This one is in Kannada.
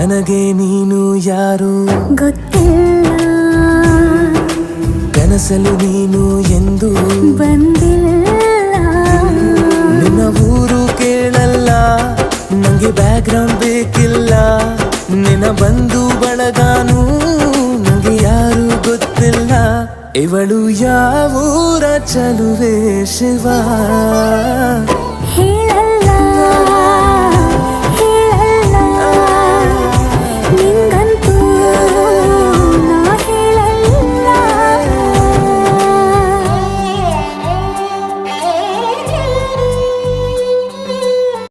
ನನಗೆ ನೀನು ಯಾರು ಗೊತ್ತಿಲ್ಲ, ಕನಸಲು ನೀನು ಎಂದು ಬಂದಿಲ್ಲ. ನಿನ್ನ ಊರು ಕೇಳಲ್ಲ, ನಂಗೆ ಬ್ಯಾಕ್ಗ್ರೌಂಡ್ ಬೇಕಿಲ್ಲ. ನಿನ್ನ ಬಂಧು ಬಳಗಾನು ನಂಗೆ ಯಾರು ಗೊತ್ತಿಲ್ಲ. ಇವಳು ಯಾವೂರ ಚಲುವೆ ಶಿವ.